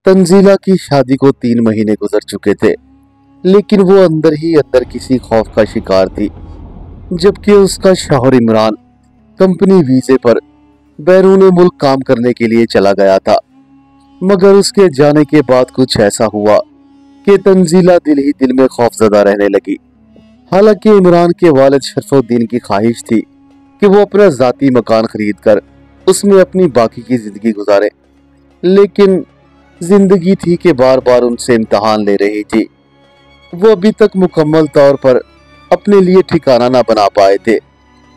तंजीला की शादी को 3 महीने गुजर चुके थे, लेकिन वो अंदर ही अंदर किसी खौफ का शिकार थी। जबकि उसका शौहर इमरान कंपनी वीजे पर बैरून मुल्क काम करने के लिए चला गया था। मगर उसके जाने के बाद कुछ ऐसा हुआ कि तंजीला दिल ही दिल में खौफजदा रहने लगी। हालांकि इमरान के वालिद शरफुद्दीन की ख्वाहिश थी कि वो अपना जाती मकान खरीद कर उसमें अपनी बाकी की जिंदगी गुजारे, लेकिन जिंदगी थी कि बार बार उनसे इम्तिहान ले रही थी। वो अभी तक मुकम्मल तौर पर अपने लिए ठिकाना ना बना पाए थे,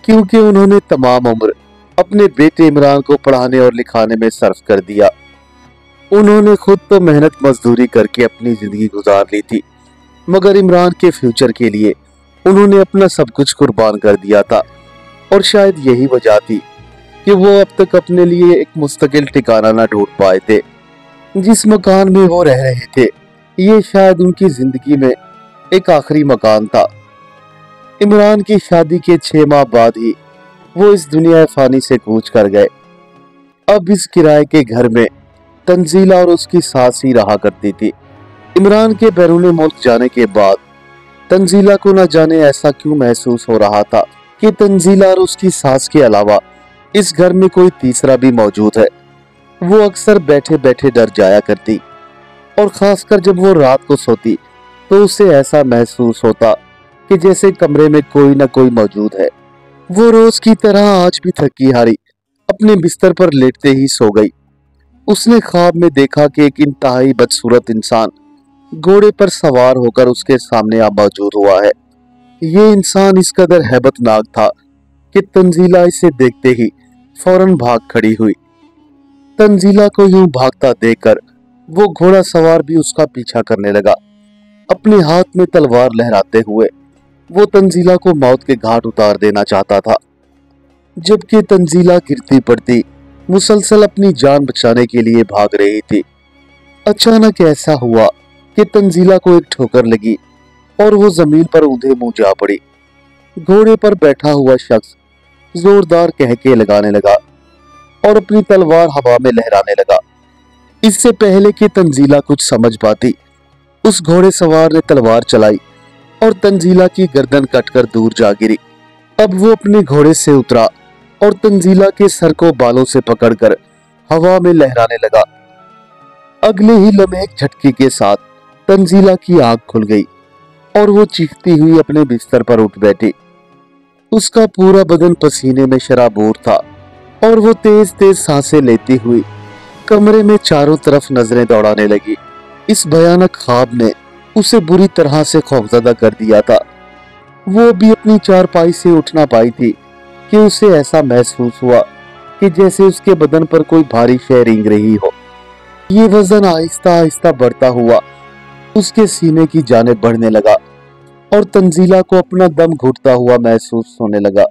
क्योंकि उन्होंने तमाम उम्र अपने बेटे इमरान को पढ़ाने और लिखाने में सर्फ कर दिया। उन्होंने खुद तो मेहनत मजदूरी करके अपनी जिंदगी गुजार ली थी, मगर इमरान के फ्यूचर के लिए उन्होंने अपना सब कुछ कुर्बान कर दिया था। और शायद यही वजह थी कि वो अब तक अपने लिए एक मुस्तकिल ठिकाना ना ढूंढ पाए थे। जिस मकान में वो रह रहे थे, ये शायद उनकी जिंदगी में एक आखिरी मकान था। इमरान की शादी के 6 माह बाद ही वो इस दुनिया फानी से कूच कर गए। अब इस किराए के घर में तंजीला और उसकी सास ही रहा करती थी। इमरान के बैरून मुल्क जाने के बाद तंजीला को न जाने ऐसा क्यों महसूस हो रहा था कि तंजीला और उसकी सास के अलावा इस घर में कोई तीसरा भी मौजूद है। वो अक्सर बैठे बैठे डर जाया करती, और खासकर जब वो रात को सोती तो उसे ऐसा महसूस होता कि जैसे कमरे में कोई न कोई मौजूद है। वो रोज की तरह आज भी थकी हारी अपने बिस्तर पर लेटते ही सो गई। उसने ख्वाब में देखा कि एक इंतहाई बदसूरत इंसान घोड़े पर सवार होकर उसके सामने आ मौजूद हुआ है। ये इंसान इस कदर हैबतनाक था कि तंजीला इसे देखते ही फौरन भाग खड़ी हुई। तंजीला को यूं भागता देखकर वो घोड़ा सवार भी उसका पीछा करने लगा। अपने हाथ में तलवार लहराते हुए वो तंजीला को मौत के घाट उतार देना चाहता था। जबकि तंजीला गिरती पड़ती मुसलसल अपनी जान बचाने के लिए भाग रही थी। अचानक ऐसा हुआ कि तंजीला को एक ठोकर लगी और वो जमीन पर ऊंधे मुंह जा पड़ी। घोड़े पर बैठा हुआ शख्स जोरदार कहके लगाने लगा और अपनी तलवार हवा में लहराने लगा। इससे पहले कि तंजीला कुछ समझ पाती, उस घोड़े सवार ने तलवार चलाई और तंजीला की गर्दन कटकर दूर जा गिरी। अब वो अपने घोड़े से उतरा और तंजीला के सर को बालों से पकड़कर हवा में लहराने लगा। अगले ही लम्हे एक झटके के साथ तंजीला की आंख खुल गई और वो चीखती हुई अपने बिस्तर पर उठ बैठी। उसका पूरा बदन पसीने में शराबोर था और वो तेज तेज सांसें लेती हुई कमरे में चारों तरफ नजरें दौड़ाने लगी। इस भयानक ख्वाब ने उसे बुरी तरह से खौफजदा कर दिया था। वो भी अपनी चारपाई से उठ ना पाई थी कि उसे ऐसा महसूस हुआ कि जैसे उसके बदन पर कोई भारी शय रेंग रही हो। ये वजन आहिस्ता आहिस्ता बढ़ता हुआ उसके सीने की जानिब बढ़ने लगा और तंजीला को अपना दम घुटता हुआ महसूस होने लगा।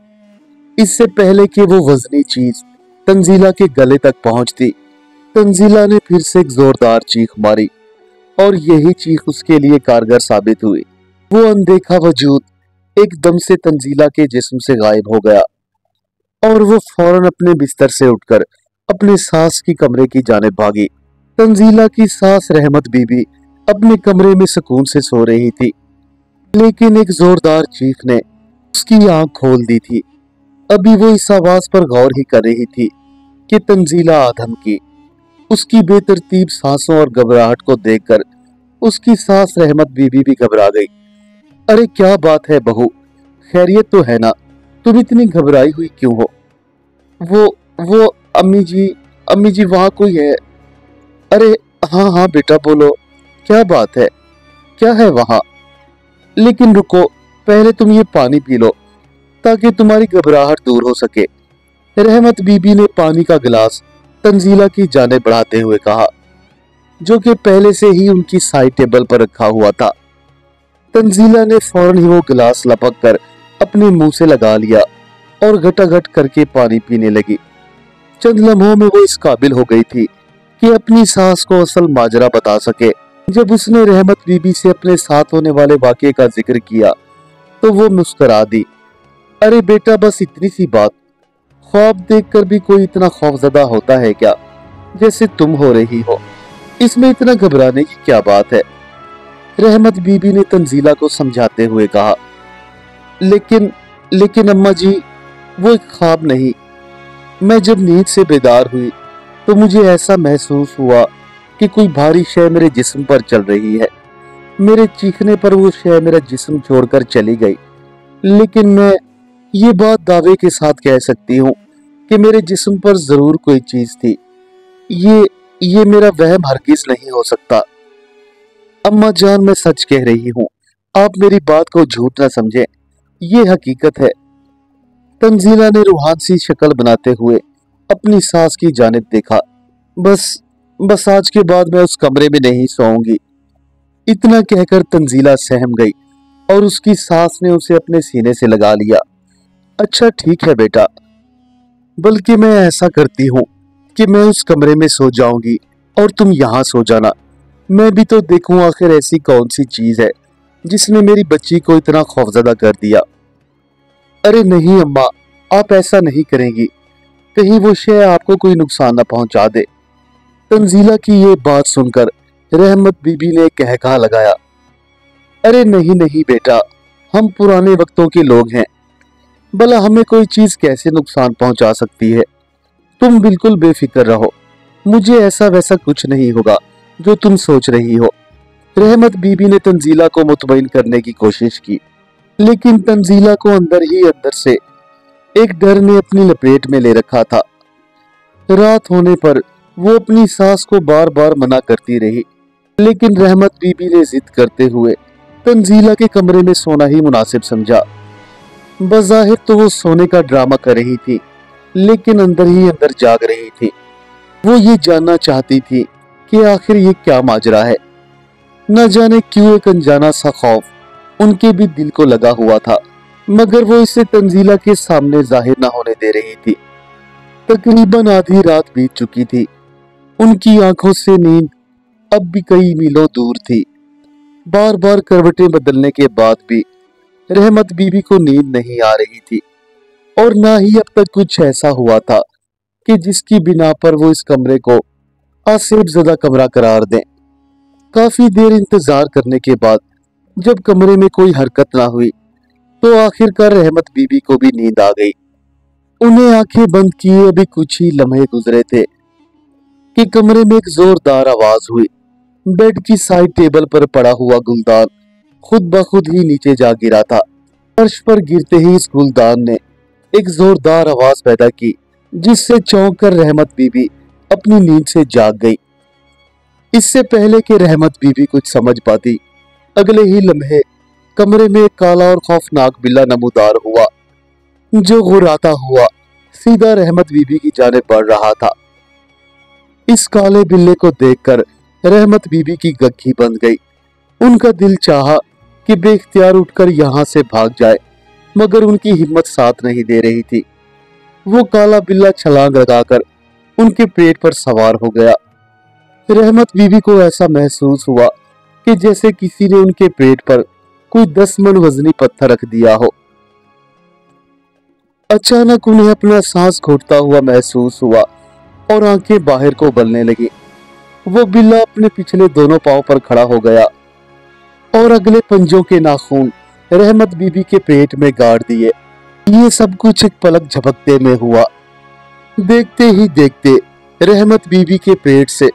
इससे पहले कि वो वजनी चीज तंजीला के गले तक पहुंचती, तंजीला ने फिर से एक जोरदार चीख मारी और यही चीख उसके लिए कारगर साबित हुई। वो अनदेखा वजूद एकदम से तंजीला के जिस्म से गायब हो गया और वो फौरन अपने बिस्तर से उठकर अपने सास की कमरे की जानिब भागी। तंजीला की सास रहमत बीबी अपने कमरे में सुकून से सो रही थी, लेकिन एक जोरदार चीख ने उसकी आंख खोल दी थी। अभी वो इस आवाज पर गौर ही कर रही थी कि तंजीला आधम की। उसकी बेतरतीब सांसों और घबराहट को देखकर उसकी सास रहमत बीबी भी घबरा गई। अरे क्या बात है बहू, खैरियत तो है ना? तुम इतनी घबराई हुई क्यों हो? वो अम्मी जी वहां कोई है? अरे हाँ हाँ बेटा बोलो, क्या बात है, क्या है वहां? लेकिन रुको, पहले तुम ये पानी पी लो ताकि तुम्हारी घबराहट दूर हो सके। रहमत बीबी ने पानी का गिलास तंजीला की जाने बढ़ाते हुए कहा, जो कि पहले से ही उनकी साइड टेबल पर रखा हुआ था। तंजीला ने फौरन ही वो गिलास लपक कर अपने मुंह से लगा लिया और घटाघट करके पानी पीने लगी। चंद लम्हों में वो इस काबिल हो गई थी कि अपनी सास को असल माजरा बता सके। जब उसने रहमत बीबी से अपने साथ होने वाले वाकये का जिक्र किया तो वो मुस्कुरा दी। अरे बेटा, बस इतनी सी बात, ख्वाब देखकर भी कोई इतना खौफजदा होता है क्या जैसे तुम हो रही हो? इसमें इतना घबराने की क्या बात है? रहमत बीबी ने तंजीला को समझाते हुए कहा। लेकिन लेकिन अम्मा जी, वो एक ख्वाब नहीं। मैं जब नींद से बेदार हुई तो मुझे ऐसा महसूस हुआ कि कोई भारी शय मेरे जिस्म पर चल रही है। मेरे चीखने पर वो शय मेरा जिस्म छोड़कर चली गई। लेकिन मैं ये बात दावे के साथ कह सकती हूँ कि मेरे जिस्म पर जरूर कोई चीज थी। ये मेरा वहम हरगिज नहीं हो सकता। अम्मा जान, मैं सच कह रही हूँ, आप मेरी बात को झूठ ना समझें, ये हकीकत है। तंजीला ने रूहान सी शक्ल बनाते हुए अपनी सास की जानिब देखा। बस आज के बाद मैं उस कमरे में नहीं सोऊंगी। इतना कहकर तंजीला सहम गई और उसकी सास ने उसे अपने सीने से लगा लिया। अच्छा ठीक है बेटा, बल्कि मैं ऐसा करती हूँ कि मैं उस कमरे में सो जाऊंगी और तुम यहाँ सो जाना। मैं भी तो देखूं आखिर ऐसी कौन सी चीज है जिसने मेरी बच्ची को इतना खौफजदा कर दिया। अरे नहीं अम्मा, आप ऐसा नहीं करेंगी, कहीं वो शय आपको कोई नुकसान न पहुंचा दे। तंजीला की ये बात सुनकर रहमत बीबी ने कहका लगाया। अरे नहीं नहीं बेटा, हम पुराने वक्तों के लोग हैं, भला हमें कोई चीज कैसे नुकसान पहुंचा सकती है। तुम बिल्कुल बेफिक्र रहो, मुझे ऐसा वैसा कुछ नहीं होगा जो तुम सोच रही हो। रहमत बीबी ने तंजीला को मुतमईन करने की कोशिश की, लेकिन तंजीला को अंदर ही अंदर से एक डर ने अपनी लपेट में ले रखा था। रात होने पर वो अपनी सास को बार बार मना करती रही, लेकिन रहमत बीबी ने जिद करते हुए तंजीला के कमरे में सोना ही मुनासिब समझा। बज़ाहिर तो वो सोने का ड्रामा कर रही थी, लेकिन अंदर ही अंदर जाग रही थी। वो ये जानना चाहती थी कि आखिर ये क्या माजरा है। न जाने क्यों एक अनजाना सा खौफ उनके भी दिल को लगा हुआ था, मगर वो इसे तंजीला के सामने जाहिर न होने दे रही थी। तकरीबन आधी रात बीत चुकी थी। उनकी आंखों से नींद अब भी कई मीलों दूर थी। बार बार करवटें बदलने के बाद भी रहमत बीबी को नींद नहीं आ रही थी, और ना ही अब तक कुछ ऐसा हुआ था कि जिसकी बिना पर वो इस कमरे को आसेब ज़दा कमरा करार दें। काफी देर इंतजार करने के बाद जब कमरे में कोई हरकत ना हुई तो आखिरकार रहमत बीबी को भी नींद आ गई। उन्हें आंखें बंद किए अभी कुछ ही लम्हे गुजरे थे कि कमरे में एक जोरदार आवाज हुई। बेड की साइड टेबल पर पड़ा हुआ गुलदान खुद ब खुद ही नीचे जा गिरा था। फर्श पर गिरते ही इस गुलदान ने एक जोरदार आवाज पैदा की, जिससे चौंक कर रहमत बीबी अपनी नींद से जाग गई। इससे पहले कि रहमत बीबी कुछ समझ पाती, अगले ही लम्हे कमरे में एक काला और खौफनाक बिल्ला नमूदार हुआ, जो गुर्राता हुआ सीधा रहमत बीबी की जानिब बढ़ रहा था। इस काले बिल्ले को देखकर रहमत बीबी की गग्घी बंद गई। उनका दिल चाहा कि बेख्तियार उठकर यहाँ से भाग जाए, मगर उनकी हिम्मत साथ नहीं दे रही थी। वो काला बिल्ला छलांग लगाकर उनके पेट पर सवार हो गया। रहमत बीबी को ऐसा महसूस हुआ कि जैसे किसी ने उनके पेट पर कोई 10 मन वजनी पत्थर रख दिया हो। अचानक उन्हें अपना सांस घुटता हुआ महसूस हुआ और आंखें बाहर को उबलने लगी। वो बिल्ला अपने पिछले दोनों पांव पर खड़ा हो गया और अगले पंजों के नाखून रहमत बीबी के पेट में गाड़ दिए। ये सब कुछ एक पलक झपकते में हुआ। देखते ही देखते रहमत बीबी के पेट से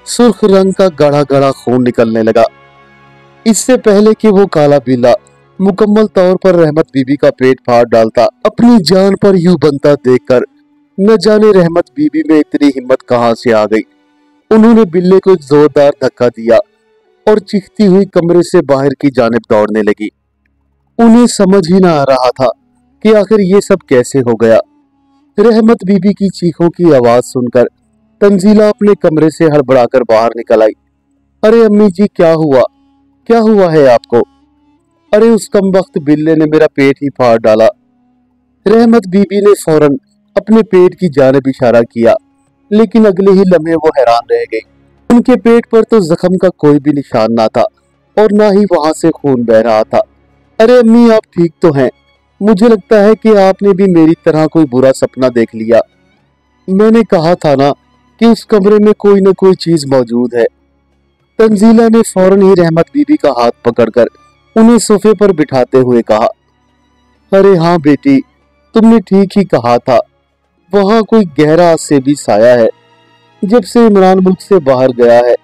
सुर्ख रंग का गाढ़ा गाढ़ा खून निकलने लगा। इससे पहले कि वो काला बिल्ला मुकम्मल तौर पर रहमत बीबी का पेट फाड़ डालता, अपनी जान पर यूं बनता देखकर न जाने रहमत बीबी में इतनी हिम्मत कहां से आ गई। उन्होंने बिल्ले को एक जोरदार धक्का दिया और चीखती हुई कमरे से बाहर की जानिब दौड़ने लगी। उन्हें समझ ही ना आ रहा था कि आखिर ये सब कैसे हो गया। रहमत बीबी की चीखों की आवाज सुनकर तंजीला अपने कमरे से हड़बड़ाकर बाहर निकल आई। अरे अम्मी जी, क्या हुआ है आपको? अरे उस कमबख्त बिल्ले ने मेरा पेट ही फाड़ डाला। रहमत बीबी ने फौरन अपने पेट की जानिब इशारा किया, लेकिन अगले ही लम्हे वो हैरान रह गई। उनके पेट पर तो जख्म का कोई भी निशान ना था और ना ही वहां से खून बह रहा था। अरे अम्मी, आप ठीक तो हैं? मुझे लगता है कि आपने भी मेरी तरह कोई बुरा सपना देख लिया। मैंने कहा था ना कि उस कमरे में कोई न कोई चीज मौजूद है। तंजीला ने फौरन ही रहमत बीबी का हाथ पकड़कर उन्हें सोफे पर बिठाते हुए कहा, अरे हाँ बेटी, तुमने ठीक ही कहा था, वहां कोई गहरा सेबी साया है। जब से इमरान मुल्क से बाहर गया है,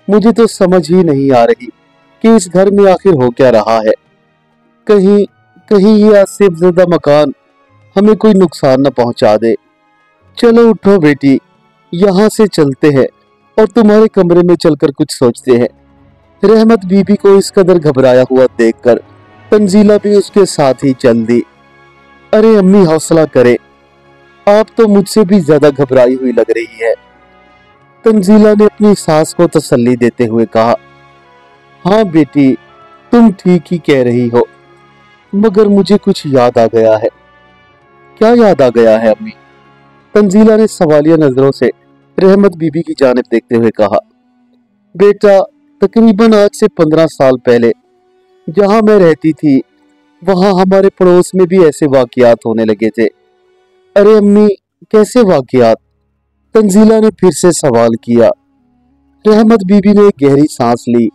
मुझे तो समझ ही नहीं आ रही कि इस घर में आखिर हो क्या रहा है। कहीं कहीं ये आसिफज़दा मकान हमें कोई नुकसान न पहुंचा दे। चलो उठो बेटी, यहाँ से चलते हैं और तुम्हारे कमरे में चलकर कुछ सोचते हैं। रहमत बीबी को इस कदर घबराया हुआ देखकर तंजीला भी उसके साथ ही चल दी। अरे अम्मी हौसला करे, आप तो मुझसे भी ज्यादा घबराई हुई लग रही है। तंजीला ने अपनी सास को तसल्ली देते हुए कहा, हाँ बेटी, तुम ठीक ही कह रही हो, मगर मुझे कुछ याद आ गया है। क्या याद आ गया है अम्मी? तंजीला ने सवालिया नजरों से रहमत बीबी की जानिब देखते हुए कहा, बेटा, तकरीबन आज से 15 साल पहले जहां मैं रहती थी, वहां हमारे पड़ोस में भी ऐसे वाकयात होने लगे थे। अरे अम्मी, कैसे वाकयात? तंजीला ने फिर से सवाल किया। रहमत बीबी ने एक गहरी सांस ली।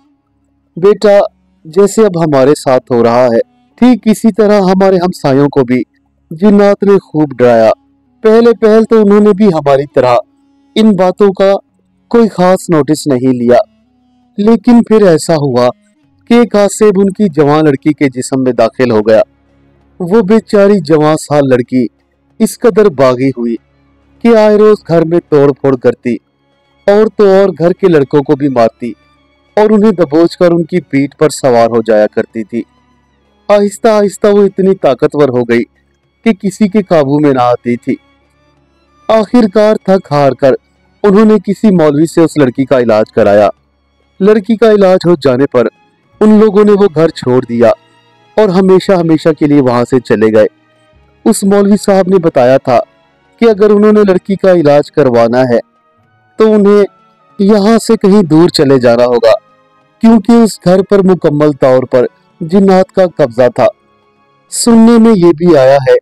बेटा, जैसे अब हमारे साथ हो रहा है, ठीक इसी तरह हमारे हमसायों को भी जिन्नात ने खूब डराया। पहले पहल तो उन्होंने भी हमारी तरह इन बातों का कोई खास नोटिस नहीं लिया, लेकिन फिर ऐसा हुआ कि एक हादसेब उनकी जवान लड़की के जिस्म में दाखिल हो गया। वो बेचारी जवान साल लड़की इस कदर बागी हुई कि आए रोज घर में तोड़ फोड़ करती और तो और घर के लड़कों को भी मारती और उन्हें दबोच कर उनकी पीठ पर सवार हो जाया करती थी। आहिस्ता आहिस्ता वो इतनी ताकतवर हो गई कि किसी के काबू में ना आती थी। आखिरकार थक हार कर उन्होंने किसी मौलवी से उस लड़की का इलाज कराया। लड़की का इलाज हो जाने पर उन लोगों ने वो घर छोड़ दिया और हमेशा हमेशा के लिए वहां से चले गए। उस मौलवी साहब ने बताया था कि अगर उन्होंने लड़की का इलाज करवाना है तो उन्हें यहाँ से कहीं दूर चले जाना होगा, क्योंकि उस घर पर मुकम्मल तौर पर जिन्नात का कब्जा था। सुनने में ये भी आया है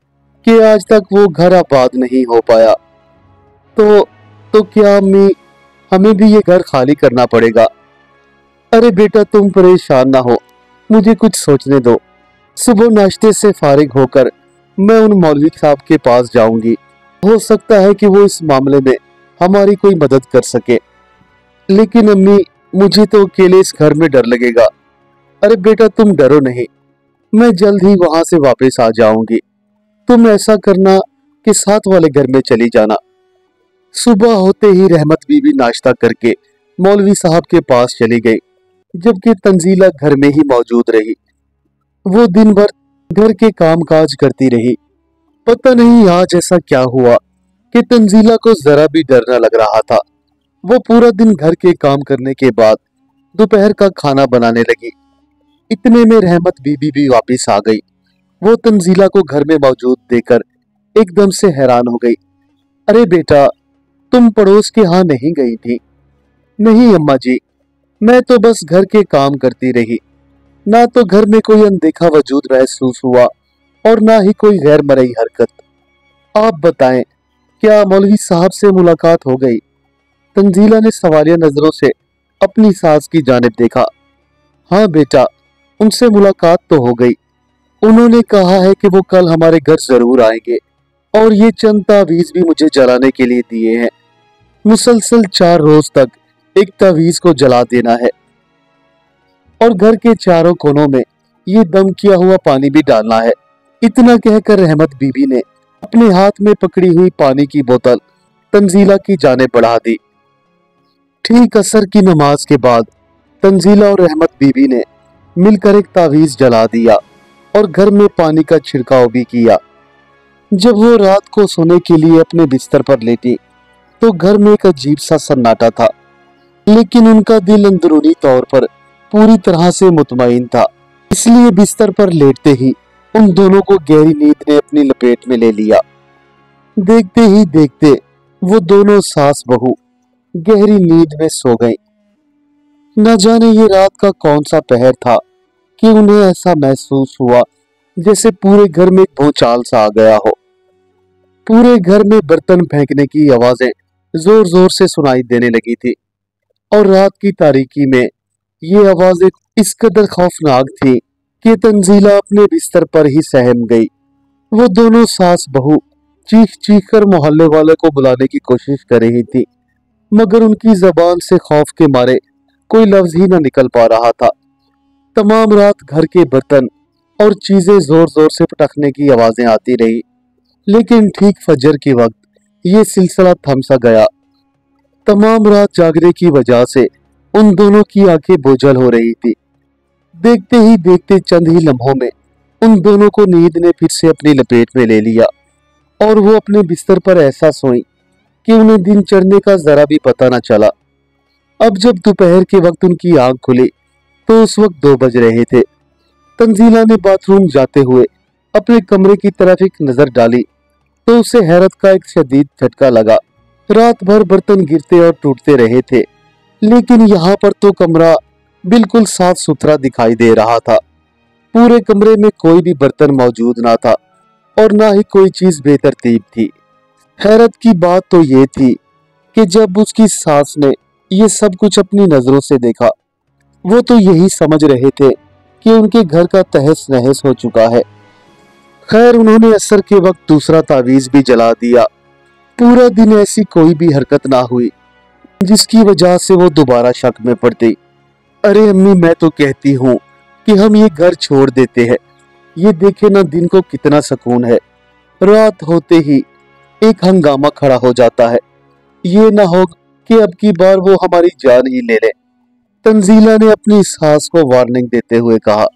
कि आज तक वो घर आबाद नहीं हो पाया। तो क्या अम्मी, हमें भी ये घर खाली करना पड़ेगा? अरे बेटा, तुम परेशान ना हो, मुझे कुछ सोचने दो। सुबह नाश्ते से फारिग होकर मैं उन मौलवी साहब के पास जाऊंगी। हो सकता है कि वो इस मामले में हमारी कोई मदद कर सके। लेकिन अम्मी, मुझे तो अकेले इस घर में डर लगेगा। अरे बेटा, तुम डरो नहीं, मैं जल्द ही वहां से वापस आ जाऊंगी। तुम ऐसा करना कि साथ वाले घर में चली जाना। सुबह होते ही रहमत बीबी नाश्ता करके मौलवी साहब के पास चली गई, जबकि तंजीला घर में ही मौजूद रही। वो दिन भर घर के काम काज करती रही। पता नहीं आज ऐसा क्या हुआ कि तंजीला को जरा भी डर न लग रहा था। वो पूरा दिन घर के काम करने के बाद दोपहर का खाना बनाने लगी। इतने में रहमत बीबी भी वापस आ गई। वो तंजीला को घर में मौजूद देखकर एकदम से हैरान हो गई। अरे बेटा, तुम पड़ोस के यहाँ नहीं गई थी? नहीं अम्मा जी, मैं तो बस घर के काम करती रही। ना तो घर में कोई अनदेखा वजूद महसूस हुआ और ना ही कोई गैर मरई हरकत। आप बताएं, क्या मौलवी साहब से मुलाकात हो गई? तंजीला ने सवालिया नजरों से अपनी सास की जानिब देखा। हाँ बेटा, उनसे मुलाकात तो हो गई। उन्होंने कहा है कि वो कल हमारे घर जरूर आएंगे और ये चंद तावीज भी मुझे जलाने के लिए दिए हैं। मुसलसल 4 रोज तक एक तावीज को जला देना है और घर के चारों कोनों में ये दम किया हुआ पानी भी डालना है। इतना कहकर रहमत बीबी ने अपने हाथ में पकड़ी हुई पानी की बोतल तंजीला की जाने बढ़ा दी। ठीक असर की नमाज के बाद तंजीला और रहमत बीबी ने मिलकर एक तावीज जला दिया और घर में पानी का छिड़काव भी किया। जब वो रात को सोने के लिए अपने बिस्तर पर लेटी तो घर में एक अजीब सा सन्नाटा था, लेकिन उनका दिल अंदरूनी तौर पर पूरी तरह से मुतमईन था। इसलिए बिस्तर पर लेटते ही उन दोनों को गहरी नींद ने अपनी लपेट में ले लिया। देखते ही देखते वो दोनों सास बहू गहरी नींद में सो गईं। न जाने ये रात का कौन सा पहर था कि उन्हें ऐसा महसूस हुआ जैसे पूरे घर में एक भूचाल सा आ गया हो। पूरे घर में बर्तन फेंकने की आवाजें जोर जोर से सुनाई देने लगी थी और रात की तारीकी में ये आवाजें इस कदर खौफनाक थी कि तंजीला अपने बिस्तर पर ही सहम गई। वो दोनों सास बहू चीख चीख कर मोहल्ले वाले को बुलाने की कोशिश कर रही थी, मगर उनकी जबान से खौफ के मारे कोई लफ्ज ही न निकल पा रहा था। तमाम रात घर के बर्तन और चीजें जोर जोर से पटकने की आवाजें आती रही, लेकिन ठीक फजर के वक्त ये सिलसिला थम सा गया। तमाम रात जागने की वजह से उन दोनों की आंखें बोझल हो रही थी। देखते ही देखते चंद ही लम्हों में उन दोनों को नींद ने फिर से अपनी लपेट में ले लिया और वो अपने बिस्तर पर ऐसा सोई कि उन्हें दिन चढ़ने का जरा भी पता न चला। अब जब दोपहर के वक्त उनकी आंख खुली तो उस वक्त 2 बज रहे थे। तंजीला ने बाथरूम जाते हुए अपने कमरे की तरफ एक नजर डाली तो उसे हैरत का एक शदीद झटका लगा। रात भर बर्तन गिरते और टूटते रहे थे, लेकिन यहाँ पर तो कमरा बिल्कुल साफ सुथरा दिखाई दे रहा था। पूरे कमरे में कोई भी बर्तन मौजूद ना था और ना ही कोई चीज बेतरतीब थी। हैरत की बात तो ये थी कि जब उसकी सास ने ये सब कुछ अपनी नजरों से देखा, वो तो यही समझ रहे थे कि उनके घर का तहस नहस हो चुका है। खैर, उन्होंने असर के वक्त दूसरा तावीज भी जला दिया। पूरा दिन ऐसी कोई भी हरकत ना हुई जिसकी वजह से वो दोबारा शक में पड़ती। अरे अम्मी, मैं तो कहती हूँ कि हम ये घर छोड़ देते हैं। ये देखे ना दिन को कितना सुकून है। रात होते ही एक हंगामा खड़ा हो जाता है। ये ना हो कि अब की बार वो हमारी जान ही ले ले। तंजीला ने अपनी सास को वार्निंग देते हुए कहा।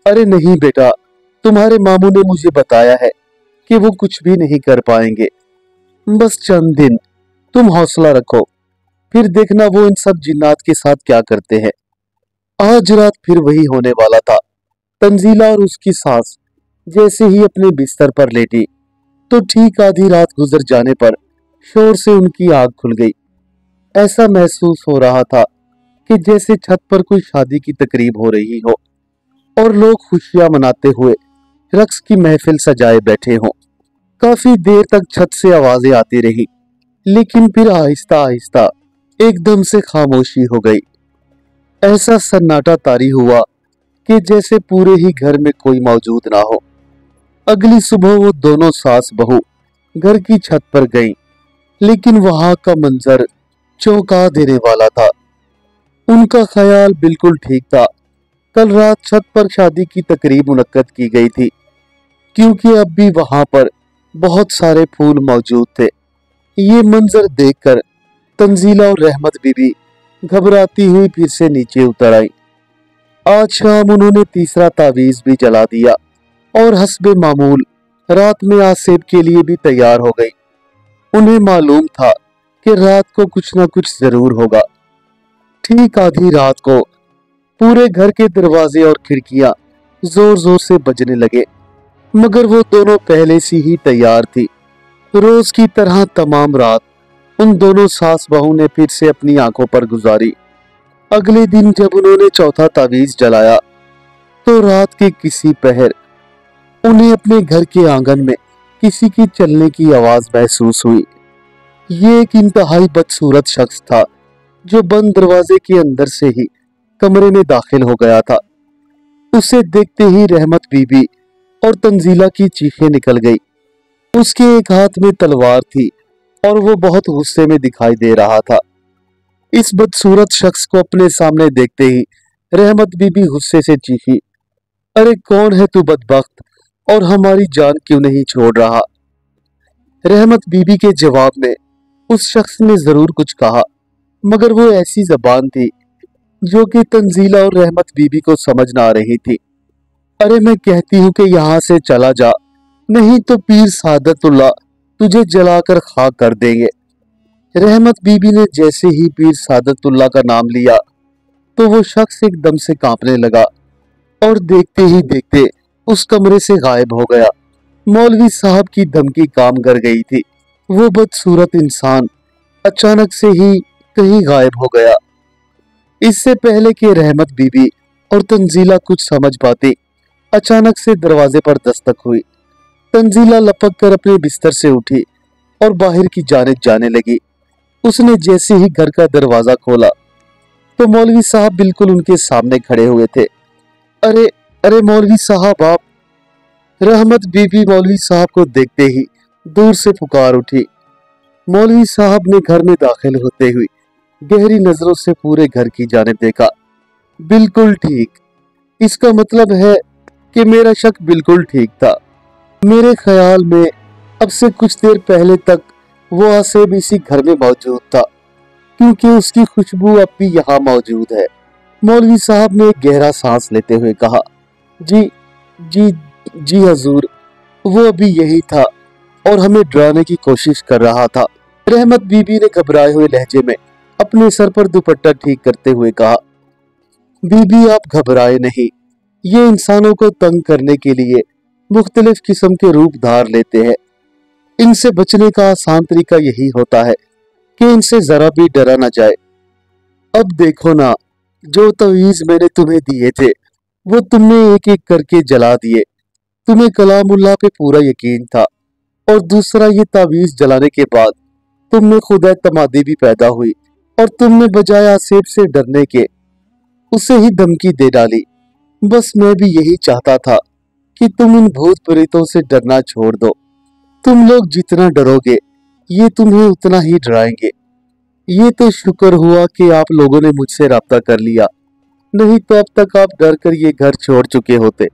अरे नहीं बेटा, तुम्हारे मामू ने मुझे बताया है कि वो कुछ भी नहीं कर पाएंगे। बस चंद दिन तुम हौसला रखो, फिर देखना वो इन सब जिन्नात के साथ क्या करते हैं। आज रात फिर वही होने वाला था। तंजीला और उसकी सास जैसे ही अपने बिस्तर पर लेटी तो ठीक आधी रात गुजर जाने पर शोर से उनकी आंख खुल गई। ऐसा महसूस हो रहा था कि जैसे छत पर कोई शादी की तकरीब हो रही हो और लोग खुशियां मनाते हुए रक्स की महफिल सजाए बैठे हों। काफी देर तक छत से आवाजें आती रही, लेकिन फिर आहिस्ता आहिस्ता एकदम से खामोशी हो गई। ऐसा सन्नाटा तारी हुआ कि जैसे पूरे ही घर में कोई मौजूद ना हो। अगली सुबह वो दोनों सास बहू घर की छत पर गईं, लेकिन वहां का मंजर चौंका देने वाला था। उनका ख्याल बिल्कुल ठीक था। कल रात छत पर शादी की तकरीब मुनक्कद की गई थी, क्योंकि अब भी वहां पर बहुत सारे फूल मौजूद थे। ये मंजर देखकर तंजीला और रहमत बीबी घबराती हुई फिर से नीचे उतर आई। आज शाम उन्होंने तीसरा तावीज भी जला दिया और हस्बे मामूल रात में आसेब के लिए भी तैयार हो गई। उन्हें मालूम था कि रात को कुछ ना कुछ जरूर होगा। ठीक आधी रात को पूरे घर के दरवाजे और खिड़कियां जोर जोर से बजने लगे, मगर वो दोनों पहले से ही तैयार थी। रोज की तरह तमाम रात उन दोनों सास बहू ने फिर से अपनी आंखों पर गुजारी। अगले दिन जब उन्होंने चौथा तावीज जलाया तो रात के किसी पहर उन्हें अपने घर के आंगन में किसी की चलने की आवाज महसूस हुई। ये एक इंतहाई बदसूरत शख्स था जो बंद दरवाजे के अंदर से ही कमरे में दाखिल हो गया था। उसे देखते ही रहमत बीबी और तंजीला की चीखें निकल गई। उसके एक हाथ में तलवार थी और वो बहुत गुस्से में दिखाई दे रहा था। इस बदसूरत शख्स को अपने सामने देखते ही रहमत बीबी गुस्से से चीखी, अरे कौन है तू बदबख्त, और हमारी जान क्यों नहीं छोड़ रहा। रहमत बीबी के जवाब में उस शख्स ने जरूर कुछ कहा, मगर वो ऐसी जबान थी जो कि तंजीला और रहमत बीबी को समझ ना आ रही थी। अरे मैं कहती हूँ कि यहाँ से चला जा, नहीं तो पीर सादतुल्लाह तुझे जलाकर खाक कर देंगे। रहमत बीबी ने जैसे ही पीर सादतुल्लाह का नाम लिया तो वो शख्स एकदम से कांपने लगा और देखते ही देखते उस कमरे से गायब हो गया। मौलवी साहब की धमकी काम कर गई थी। वो बदसूरत इंसान अचानक से ही कहीं गायब हो गया। इससे पहले कि रहमत बीबी और तंजीला कुछ समझ पाती, अचानक से दरवाजे पर दस्तक हुई। तंजीला लपक कर अपने बिस्तर से उठी और बाहर की जानिब जाने लगी। उसने जैसे ही घर का दरवाजा खोला तो मौलवी साहब बिल्कुल उनके सामने खड़े हुए थे। अरे अरे मौलवी साहब आप! रहमत बीबी मौलवी साहब को देखते ही दूर से पुकार उठी। मौलवी साहब ने घर में दाखिल होते हुए गहरी नजरों से पूरे घर की जानिब देखा। बिल्कुल ठीक, इसका मतलब है कि मेरा शक बिल्कुल ठीक था। मेरे ख्याल में अब से कुछ देर पहले तक वो आसेब इसी घर में मौजूद था, क्योंकि उसकी खुशबू अब भी यहाँ मौजूद है। मौलवी साहब ने एक गहरा सांस लेते हुए कहा, जी जी जी हजूर, वो अभी यही था और हमें डराने की कोशिश कर रहा था। रहमत बीबी ने घबराए हुए लहजे में अपने सर पर दुपट्टा ठीक करते हुए कहा, बीबी आप घबराए नहीं, ये इंसानों को तंग करने के लिए मुख्तलिफ किस्म के रूप धार लेते हैं। इनसे बचने का आसान तरीका यही होता है कि इनसे जरा भी डरा ना जाए। अब देखो ना, जो तवीज मैंने तुम्हें दिए थे वो तुमने एक एक करके जला दिए। तुम्हें कलामुल्लाह पे पूरा यकीन था, और दूसरा ये तावीज जलाने के बाद तुमने खुद एतमादी भी पैदा हुई और तुमने बजाय आसेब से डरने के उसे ही धमकी दे डाली। बस मैं भी यही चाहता था कि तुम इन भूत प्रेतों से डरना छोड़ दो। तुम लोग जितना डरोगे ये तुम्हें उतना ही डराएंगे। ये तो शुक्र हुआ कि आप लोगों ने मुझसे राब्ता कर लिया, नहीं तो अब तक आप डर कर ये घर छोड़ चुके होते।